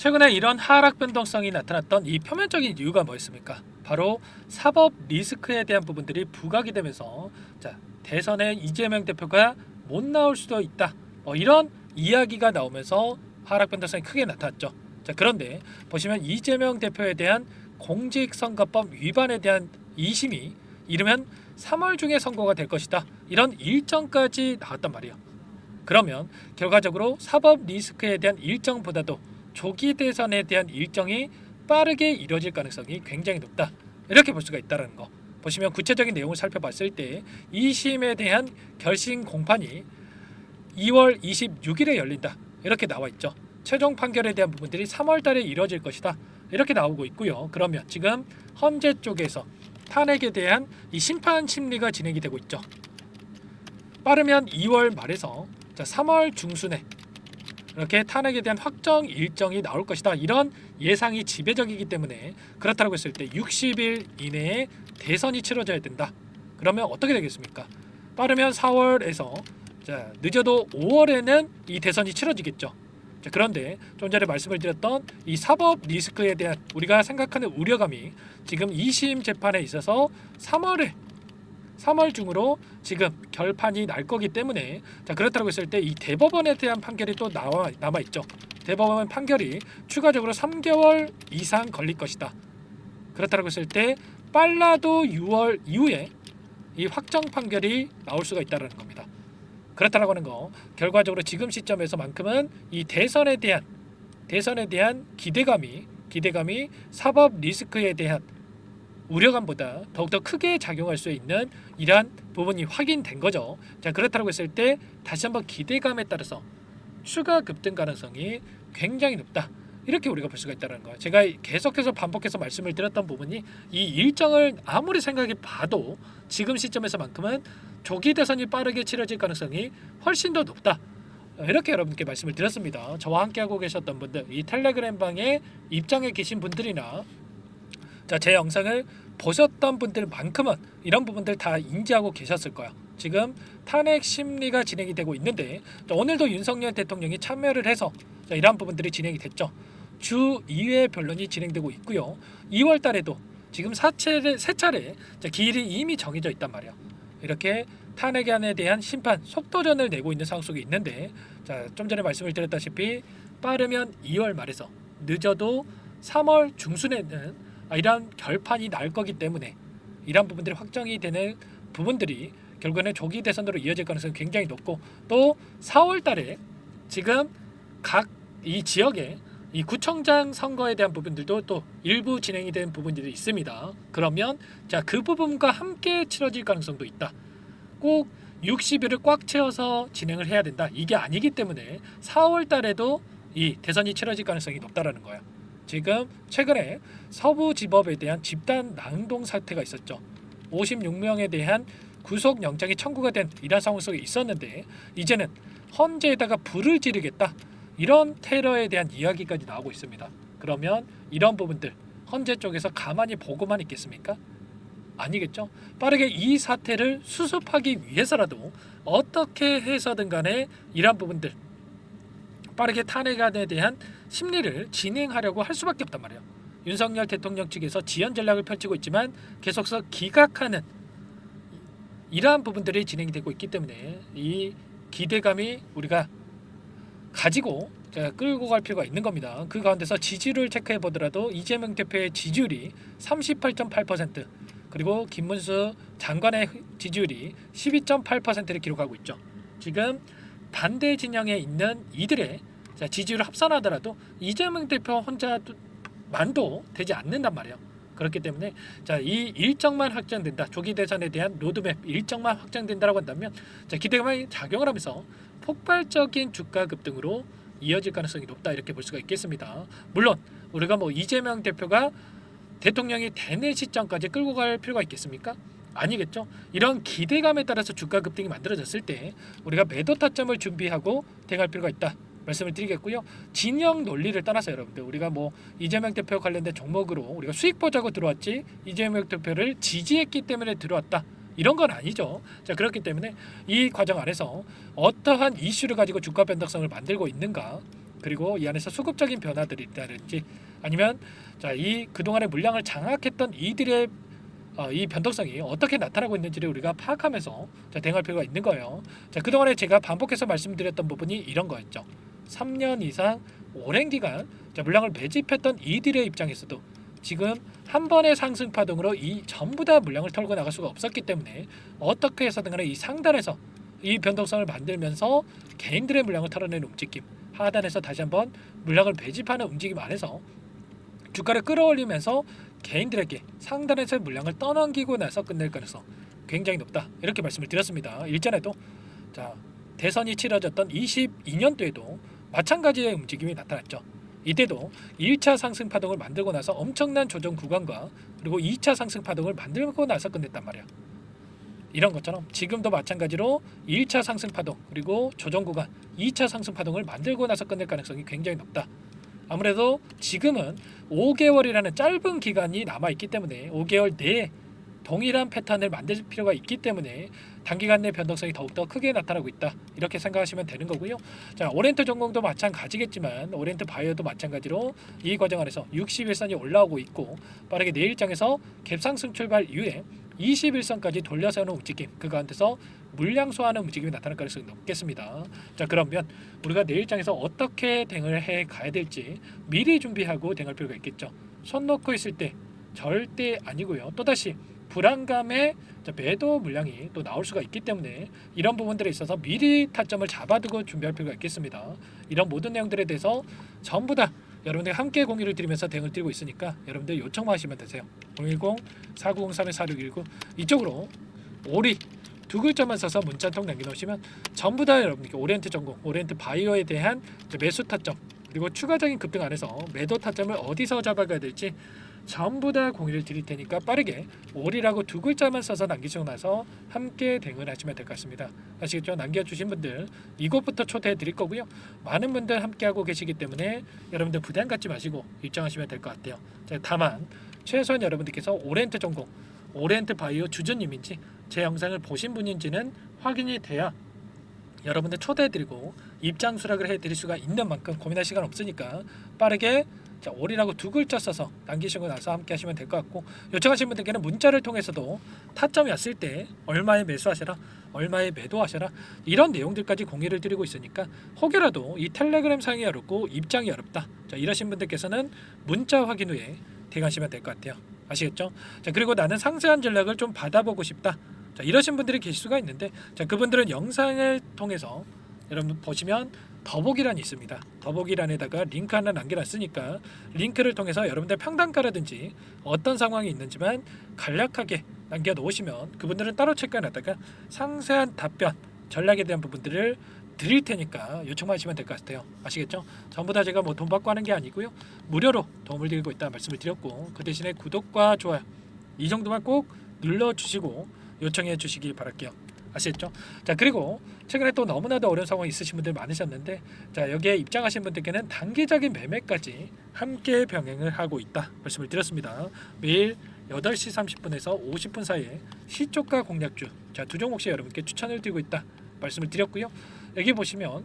최근에 이런 하락 변동성이 나타났던 이 표면적인 이유가 뭐였습니까? 바로 사법 리스크에 대한 부분들이 부각이 되면서 대선에 이재명 대표가 못 나올 수도 있다. 이런 이야기가 나오면서 하락 변동성이 크게 나타났죠. 그런데 보시면 이재명 대표에 대한 공직선거법 위반에 대한 2심이 이르면 3월 중에 선고가 될 것이다. 이런 일정까지 나왔단 말이에요. 그러면 결과적으로 사법 리스크에 대한 일정보다도 조기 대선에 대한 일정이 빠르게 이뤄질 가능성이 굉장히 높다. 이렇게 볼 수가 있다는 거. 보시면 구체적인 내용을 살펴봤을 때 2심에 대한 결심 공판이 2월 26일에 열린다. 이렇게 나와 있죠. 최종 판결에 대한 부분들이 3월 달에 이뤄질 것이다. 이렇게 나오고 있고요. 그러면 지금 헌재 쪽에서 탄핵에 대한 이 심판 심리가 진행이 되고 있죠. 빠르면 2월 말에서 3월 중순에 이렇게 탄핵에 대한 확정 일정이 나올 것이다. 이런 예상이 지배적이기 때문에 그렇다고 했을 때 60일 이내에 대선이 치러져야 된다. 그러면 어떻게 되겠습니까? 빠르면 4월에서 늦어도 5월에는 이 대선이 치러지겠죠. 그런데 좀 전에 말씀을 드렸던 이 사법 리스크에 대한 우리가 생각하는 우려감이 지금 2심 재판에 있어서 3월 중으로 지금 결판이 날 거기 때문에 그렇다고 했을 때 이 대법원에 대한 판결이 또 남아 있죠. 대법원 판결이 추가적으로 3개월 이상 걸릴 것이다. 그렇다고 했을 때 빨라도 6월 이후에 이 확정 판결이 나올 수가 있다는 겁니다. 그렇다고 하는 거 결과적으로 지금 시점에서만큼은 이 대선에 대한 기대감이 사법 리스크에 대한 우려감보다 더욱더 크게 작용할 수 있는 이러한 부분이 확인된 거죠. 그렇다고 했을 때 다시 한번 기대감에 따라서 추가 급등 가능성이 굉장히 높다. 이렇게 우리가 볼 수가 있다는 거예요. 제가 계속해서 반복해서 말씀을 드렸던 부분이 이 일정을 아무리 생각해 봐도 지금 시점에서만큼은 조기 대선이 빠르게 치러질 가능성이 훨씬 더 높다. 이렇게 여러분께 말씀을 드렸습니다. 저와 함께하고 계셨던 분들, 이 텔레그램 방에 입장해 계신 분들이나 제 영상을 보셨던 분들만큼은 이런 부분들 다 인지하고 계셨을 거야. 지금 탄핵 심리가 진행이 되고 있는데 오늘도 윤석열 대통령이 참여를 해서 이러한 부분들이 진행이 됐죠. 주 2회 변론이 진행되고 있고요. 2월 달에도 지금 세 차례 기일이 이미 정해져 있단 말이야. 이렇게 탄핵안에 대한 심판 속도전을 내고 있는 상황 속에 있는데 좀 전에 말씀을 드렸다시피 빠르면 2월 말에서 늦어도 3월 중순에는 이러한 결판이 날 거기 때문에 이러한 부분들이 확정이 되는 부분들이 결국에는 조기 대선으로 이어질 가능성이 굉장히 높고 또 4월 달에 지금 각 이 지역에 이 구청장 선거에 대한 부분들도 또 일부 진행이 된 부분들이 있습니다. 그러면 그 부분과 함께 치러질 가능성도 있다. 꼭 60일을 꽉 채워서 진행을 해야 된다. 이게 아니기 때문에 4월 달에도 이 대선이 치러질 가능성이 높다라는 거야. 지금 최근에 서부지법에 대한 집단 낭동 사태가 있었죠. 56명에 대한 구속 영장이 청구가 된 이런 상황 속에 있었는데 이제는 헌재에다가 불을 지르겠다. 이런 테러에 대한 이야기까지 나오고 있습니다. 그러면 이런 부분들 헌재 쪽에서 가만히 보고만 있겠습니까? 아니겠죠. 빠르게 이 사태를 수습하기 위해서라도 어떻게 해서든 간에 이런 부분들 빠르게 탄핵안에 대한 심리를 진행하려고 할 수밖에 없단 말이에요. 윤석열 대통령 측에서 지연 전략을 펼치고 있지만 계속해서 기각하는 이러한 부분들이 진행이 되고 있기 때문에 이 기대감이 우리가 가지고 끌고 갈 필요가 있는 겁니다. 그 가운데서 지지율을 체크해 보더라도 이재명 대표의 지지율이 38.8% 그리고 김문수 장관의 지지율이 12.8%를 기록하고 있죠. 지금 반대 진영에 있는 이들의 지지율을 합산하더라도 이재명 대표 혼자만도 되지 않는단 말이에요. 그렇기 때문에 이 일정만 확정된다. 조기 대선에 대한 로드맵 일정만 확정된다라고 한다면 기대감이 작용을 하면서 폭발적인 주가 급등으로 이어질 가능성이 높다. 이렇게 볼 수가 있겠습니다. 물론 우리가 이재명 대표가 대통령이 되는 시점까지 끌고 갈 필요가 있겠습니까? 아니겠죠. 이런 기대감에 따라서 주가 급등이 만들어졌을 때 우리가 매도 타점을 준비하고 대응할 필요가 있다. 말씀을 드리겠고요. 진영 논리를 떠나서 여러분들 우리가 이재명 대표 관련된 종목으로 우리가 수익 보자고 들어왔지 이재명 대표를 지지했기 때문에 들어왔다. 이런 건 아니죠. 그렇기 때문에 이 과정 안에서 어떠한 이슈를 가지고 주가 변동성을 만들고 있는가 그리고 이 안에서 수급적인 변화들이 있다든지 아니면 자, 이 그동안의 물량을 장악했던 이들의 이 변동성이 어떻게 나타나고 있는지를 우리가 파악하면서 자, 대응할 필요가 있는 거예요. 자, 그동안에 제가 반복해서 말씀드렸던 부분이 이런 거였죠. 3년 이상 오랜 기간 자, 물량을 매집했던 이들의 입장에서도 지금 한 번의 상승 파동으로 이 전부 다 물량을 털고 나갈 수가 없었기 때문에 어떻게 해서든 간에 이 상단에서 이 변동성을 만들면서 개인들의 물량을 털어내는 움직임, 하단에서 다시 한번 물량을 매집하는 움직임 안에서 주가를 끌어올리면서 개인들에게 상단에서 물량을 떠넘기고 나서 끝낼 가능성 굉장히 높다, 이렇게 말씀을 드렸습니다. 일전에도 자, 대선이 치러졌던 22년도에도 마찬가지의 움직임이 나타났죠. 이때도 1차 상승 파동을 만들고 나서 엄청난 조정 구간과 그리고 2차 상승 파동을 만들고 나서 끝냈단 말이야. 이런 것처럼 지금도 마찬가지로 1차 상승 파동 그리고 조정 구간 2차 상승 파동을 만들고 나서 끝낼 가능성이 굉장히 높다. 아무래도 지금은 5개월이라는 짧은 기간이 남아있기 때문에 5개월 내에 동일한 패턴을 만들 필요가 있기 때문에 단기간 내 변동성이 더욱더 크게 나타나고 있다, 이렇게 생각하시면 되는 거고요. 자, 오리엔트 전공도 마찬가지겠지만 오리엔트 바이오도 마찬가지로 이 과정 안에서 61선이 올라오고 있고 빠르게 내일장에서 갭상승 출발 이후에 21선까지 돌려세우는 움직임, 그 가운데서 물량 소화하는 움직임이 나타날 가능성이 높겠습니다. 자, 그러면 우리가 내일장에서 어떻게 대응을 해 가야 될지 미리 준비하고 대응할 필요가 있겠죠. 손 놓고 있을 때 절대 아니고요. 또다시 불안감에 매도 물량이 또 나올 수가 있기 때문에 이런 부분들에 있어서 미리 타점을 잡아두고 준비할 필요가 있겠습니다. 이런 모든 내용들에 대해서 전부 다 여러분들 함께 공유를 드리면서 대응을 드리고 있으니까 여러분들 요청만 하시면 되세요. 010-4903-4619 이쪽으로 오리 두 글자만 써서 문자 통 남겨놓으시면 전부 다 여러분들께 오리엔트 전공, 오리엔트 바이오에 대한 매수 타점 그리고 추가적인 급등 안에서 매도 타점을 어디서 잡아가야 될지 전부 다 공유를 드릴 테니까 빠르게 오리라고 두 글자만 써서 남기시고 나서 함께 대응을 하시면 될 것 같습니다. 아시겠죠? 남겨주신 분들 이곳부터 초대해 드릴 거고요. 많은 분들 함께하고 계시기 때문에 여러분들 부담 갖지 마시고 입장하시면 될 것 같아요. 자, 다만 최소한 여러분들께서 오리엔트 전공, 오리엔트 바이오 주주님인지 제 영상을 보신 분인지는 확인이 돼야 여러분들 초대해드리고 입장 수락을 해드릴 수가 있는 만큼 고민할 시간 없으니까 빠르게 자, 오리라고 두 글자 써서 남기시고 나서 함께 하시면 될 것 같고, 요청하신 분들께는 문자를 통해서도 타점이 왔을 때 얼마에 매수하셔라, 얼마에 매도하셔라, 이런 내용들까지 공유를 드리고 있으니까 혹여라도 이 텔레그램 사용이 어렵고 입장이 어렵다, 자, 이러신 분들께서는 문자 확인 후에 대응하시면 될 것 같아요. 아시겠죠? 자, 그리고 나는 상세한 전략을 좀 받아보고 싶다, 자, 이러신 분들이 계실 수가 있는데, 자, 그분들은 영상을 통해서 여러분 보시면 더보기란이 있습니다. 더보기란에다가 링크 하나 남겨놨으니까 링크를 통해서 여러분들 평단가라든지 어떤 상황이 있는지만 간략하게 남겨놓으시면 그분들은 따로 체크해놨다가 상세한 답변, 전략에 대한 부분들을 드릴 테니까 요청만 하시면 될 것 같아요. 아시겠죠? 전부 다 제가 뭐 돈 받고 하는 게 아니고요. 무료로 도움을 드리고 있다 말씀을 드렸고, 그 대신에 구독과 좋아요 이 정도만 꼭 눌러주시고 요청해 주시기 바랄게요. 아시겠죠? 자, 그리고 최근에 또 너무나도 어려운 상황이 있으신 분들 많으셨는데, 자, 여기에 입장하신 분들께는 단기적인 매매까지 함께 병행을 하고 있다 말씀을 드렸습니다. 매일 8시 30분에서 50분 사이에 시초가 공략주, 자, 두 종목씩 여러분께 추천을 드리고 있다 말씀을 드렸고요. 여기 보시면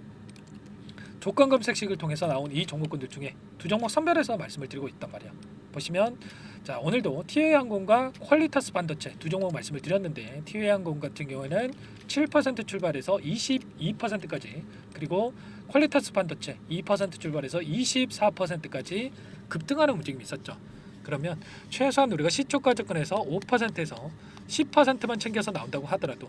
조건 검색식을 통해서 나온 이 종목군들 중에 두 종목 선별해서 말씀을 드리고 있단 말이야. 보시면 자, 오늘도 티웨이항공과 퀄리타스 반도체 두 종목 말씀을 드렸는데, 티웨이항공 같은 경우에는 7% 출발해서 22%까지, 그리고 퀄리타스 반도체 2% 출발해서 24%까지 급등하는 움직임이 있었죠. 그러면 최소한 우리가 시초가 접근해서 5%에서 10%만 챙겨서 나온다고 하더라도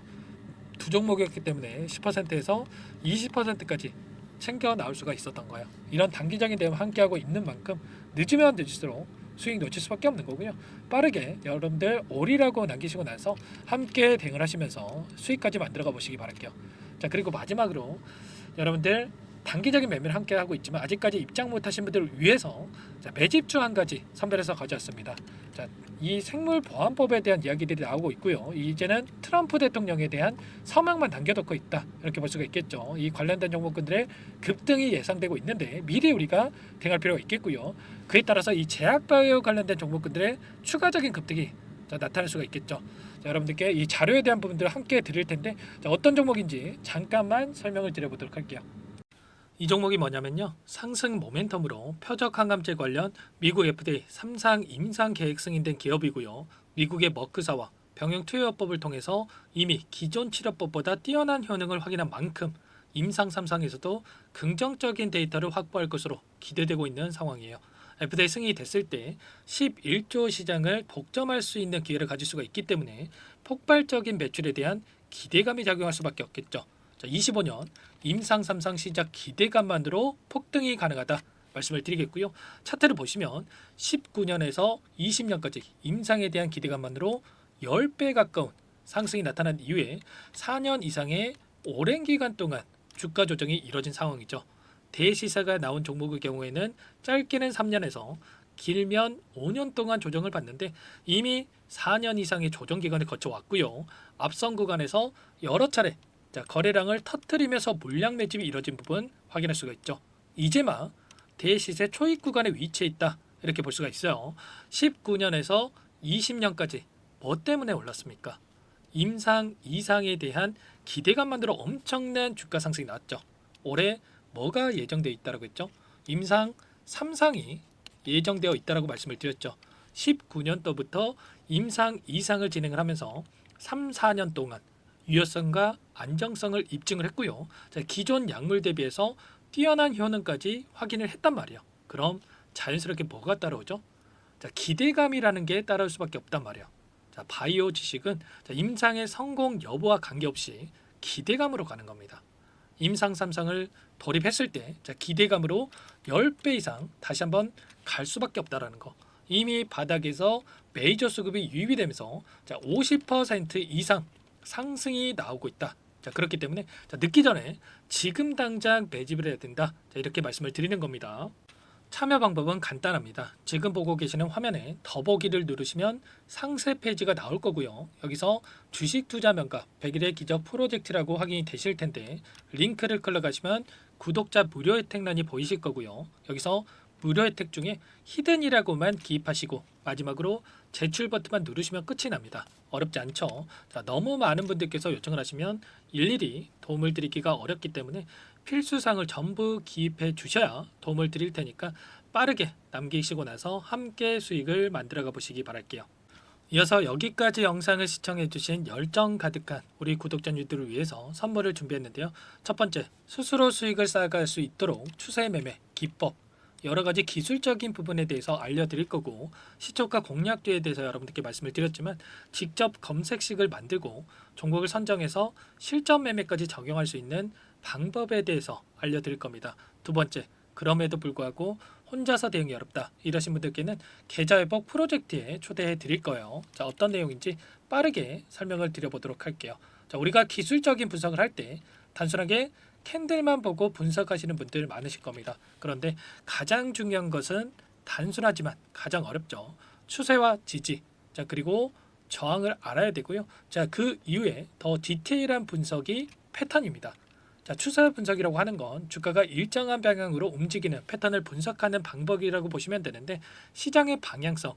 두 종목이었기 때문에 10%에서 20%까지 챙겨 나올 수가 있었던 거예요. 이런 단기적인 대응 함께하고 있는 만큼 늦으면 늦을수록 수익 놓칠 수밖에 없는 거고요. 빠르게 여러분들 오리라고 남기시고 나서 함께 대응을 하시면서 수익까지 만들어가 보시기 바랄게요. 자, 그리고 마지막으로 여러분들 단기적인 매매를 함께 하고 있지만 아직까지 입장 못하신 분들을 위해서 자, 매집주 한 가지 선별해서 가져왔습니다. 자, 이 생물보안법에 대한 이야기들이 나오고 있고요. 이제는 트럼프 대통령에 대한 서명만 남겨놓고 있다, 이렇게 볼 수가 있겠죠. 이 관련된 종목군들의 급등이 예상되고 있는데 미리 우리가 대응할 필요가 있겠고요. 그에 따라서 이 제약바이오 관련된 종목군들의 추가적인 급등이 자, 나타날 수가 있겠죠. 자, 여러분들께 이 자료에 대한 부분들을 함께 드릴 텐데, 자, 어떤 종목인지 잠깐만 설명을 드려보도록 할게요. 이 종목이 뭐냐면요. 상승 모멘텀으로 표적 항암제 관련 미국 FDA 3상 임상 계획 승인된 기업이고요. 미국의 머크사와 병용 투여법을 통해서 이미 기존 치료법보다 뛰어난 효능을 확인한 만큼 임상 3상에서도 긍정적인 데이터를 확보할 것으로 기대되고 있는 상황이에요. FDA 승인이 됐을 때 11조 시장을 독점할 수 있는 기회를 가질 수가 있기 때문에 폭발적인 매출에 대한 기대감이 작용할 수밖에 없겠죠. 자, 25년 임상 3상 시작 기대감만으로 폭등이 가능하다 말씀을 드리겠고요. 차트를 보시면 19년에서 20년까지 임상에 대한 기대감만으로 10배 가까운 상승이 나타난 이후에 4년 이상의 오랜 기간 동안 주가 조정이 이뤄진 상황이죠. 대시세가 나온 종목의 경우에는 짧게는 3년에서 길면 5년 동안 조정을 받는데 이미 4년 이상의 조정 기간을 거쳐왔고요. 앞선 구간에서 여러 차례 거래량을 터뜨리면서 물량 매집이 이뤄진 부분 확인할 수가 있죠. 이제 막 대시세 초입 구간에 위치해 있다 이렇게 볼 수가 있어요. 19년에서 20년까지 뭐 때문에 올랐습니까? 임상 이상에 대한 기대감만으로 엄청난 주가 상승이 나왔죠. 올해 뭐가 예정되어 있다라고 했죠? 임상 3상이 예정되어 있다라고 말씀을 드렸죠. 19년도부터 임상 이상을 진행을 하면서 3, 4년 동안 유효성과 안정성을 입증을 했고요. 자, 기존 약물 대비해서 뛰어난 효능까지 확인을 했단 말이에요. 그럼 자연스럽게 뭐가 따라오죠? 자, 기대감이라는 게 따라올 수밖에 없단 말이에요. 자, 바이오 지식은 임상의 성공 여부와 관계없이 기대감으로 가는 겁니다. 임상 3상을 돌입했을 때 기대감으로 10배 이상 다시 한번 갈 수밖에 없다라는 거. 이미 바닥에서 메이저 수급이 유입이 되면서 50% 이상 상승이 나오고 있다. 자, 그렇기 때문에 늦기 전에 지금 당장 매집을 해야 된다. 자, 이렇게 말씀을 드리는 겁니다. 참여 방법은 간단합니다. 지금 보고 계시는 화면에 더보기를 누르시면 상세 페이지가 나올 거고요. 여기서 주식 투자 명가 100일의 기적 프로젝트라고 확인이 되실 텐데 링크를 클릭하시면 구독자 무료 혜택란이 보이실 거고요. 여기서 무료 혜택 중에 히든이라고만 기입하시고 마지막으로 제출 버튼만 누르시면 끝이 납니다. 어렵지 않죠? 자, 너무 많은 분들께서 요청을 하시면 일일이 도움을 드리기가 어렵기 때문에 필수사항을 전부 기입해 주셔야 도움을 드릴 테니까 빠르게 남기시고 나서 함께 수익을 만들어가 보시기 바랄게요. 이어서 여기까지 영상을 시청해 주신 열정 가득한 우리 구독자님들을 위해서 선물을 준비했는데요. 첫 번째, 스스로 수익을 쌓아갈 수 있도록 추세 매매 기법 여러 가지 기술적인 부분에 대해서 알려드릴 거고 시초가 공략주에 대해서 여러분들께 말씀을 드렸지만 직접 검색식을 만들고 종목을 선정해서 실전 매매까지 적용할 수 있는 방법에 대해서 알려드릴 겁니다. 두 번째, 그럼에도 불구하고 혼자서 대응이 어렵다 이러신 분들께는 계좌회복 프로젝트에 초대해 드릴 거예요. 자, 어떤 내용인지 빠르게 설명을 드려보도록 할게요. 자, 우리가 기술적인 분석을 할 때 단순하게 캔들만 보고 분석하시는 분들 많으실 겁니다. 그런데 가장 중요한 것은 단순하지만 가장 어렵죠. 추세와 지지, 자, 그리고 저항을 알아야 되고요. 자, 그 이후에 더 디테일한 분석이 패턴입니다. 자, 추세 분석이라고 하는 건 주가가 일정한 방향으로 움직이는 패턴을 분석하는 방법이라고 보시면 되는데 시장의 방향성,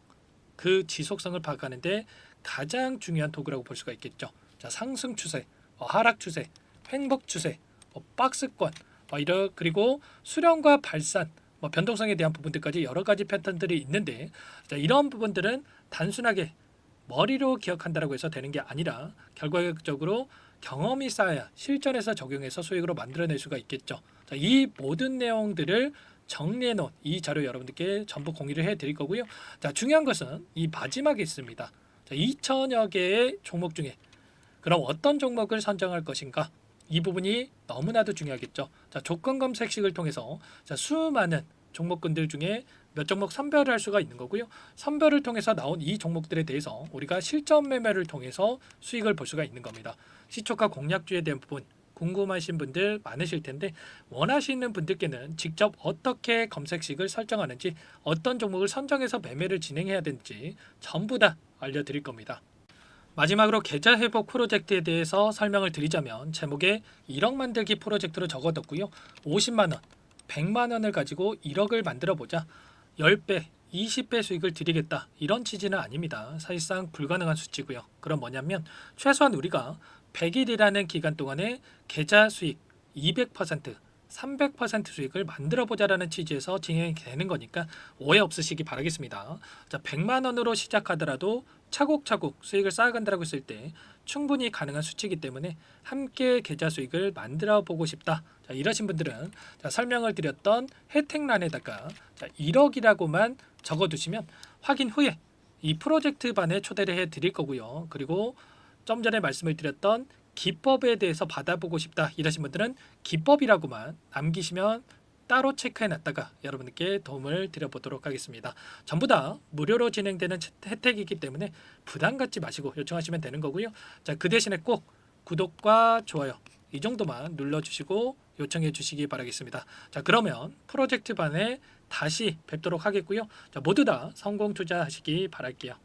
그 지속성을 파악하는데 가장 중요한 도구라고 볼 수가 있겠죠. 자, 상승 추세, 하락 추세, 횡복 추세, 박스권, 그리고 수렴과 발산, 변동성에 대한 부분들까지 여러 가지 패턴들이 있는데 자, 이런 부분들은 단순하게 머리로 기억한다라고 해서 되는 게 아니라 결과적으로 경험이 쌓아야 실전에서 적용해서 수익으로 만들어낼 수가 있겠죠. 자, 이 모든 내용들을 정리해 놓은 이 자료 여러분들께 전부 공유를 해 드릴 거고요. 자, 중요한 것은 이 마지막에 있습니다. 자, 2천여 개의 종목 중에 그럼 어떤 종목을 선정할 것인가? 이 부분이 너무나도 중요하겠죠. 자, 조건 검색식을 통해서 수많은 종목군들 중에 몇 종목 선별을 할 수가 있는 거고요. 선별을 통해서 나온 이 종목들에 대해서 우리가 실전 매매를 통해서 수익을 볼 수가 있는 겁니다. 시초가 공략주에 대한 부분 궁금하신 분들 많으실 텐데 원하시는 분들께는 직접 어떻게 검색식을 설정하는지 어떤 종목을 선정해서 매매를 진행해야 되는지 전부 다 알려드릴 겁니다. 마지막으로 계좌 회복 프로젝트에 대해서 설명을 드리자면 제목에 1억 만들기 프로젝트로 적어뒀고요. 50만 원, 100만 원을 가지고 1억을 만들어 보자. 10배, 20배 수익을 드리겠다. 이런 취지는 아닙니다. 사실상 불가능한 수치고요. 그럼 뭐냐면 최소한 우리가 100일이라는 기간 동안에 계좌 수익 200%, 300% 수익을 만들어 보자라는 취지에서 진행이 되는 거니까 오해 없으시기 바라겠습니다. 자, 100만 원으로 시작하더라도 차곡차곡 수익을 쌓아간다라고 했을 때 충분히 가능한 수치이기 때문에 함께 계좌 수익을 만들어 보고 싶다. 자, 이러신 분들은 자, 설명을 드렸던 혜택란에다가 자, 1억이라고만 적어두시면 확인 후에 이 프로젝트 반에 초대를 해 드릴 거고요. 그리고 좀 전에 말씀을 드렸던 기법에 대해서 받아보고 싶다 이러신 분들은 기법이라고만 남기시면 따로 체크해 놨다가 여러분께 도움을 드려보도록 하겠습니다. 전부 다 무료로 진행되는 혜택이기 때문에 부담 갖지 마시고 요청하시면 되는 거고요. 자, 그 대신에 꼭 구독과 좋아요 이 정도만 눌러주시고 요청해 주시기 바라겠습니다. 자, 그러면 프로젝트 반에 다시 뵙도록 하겠고요. 자, 모두 다 성공 투자하시기 바랄게요.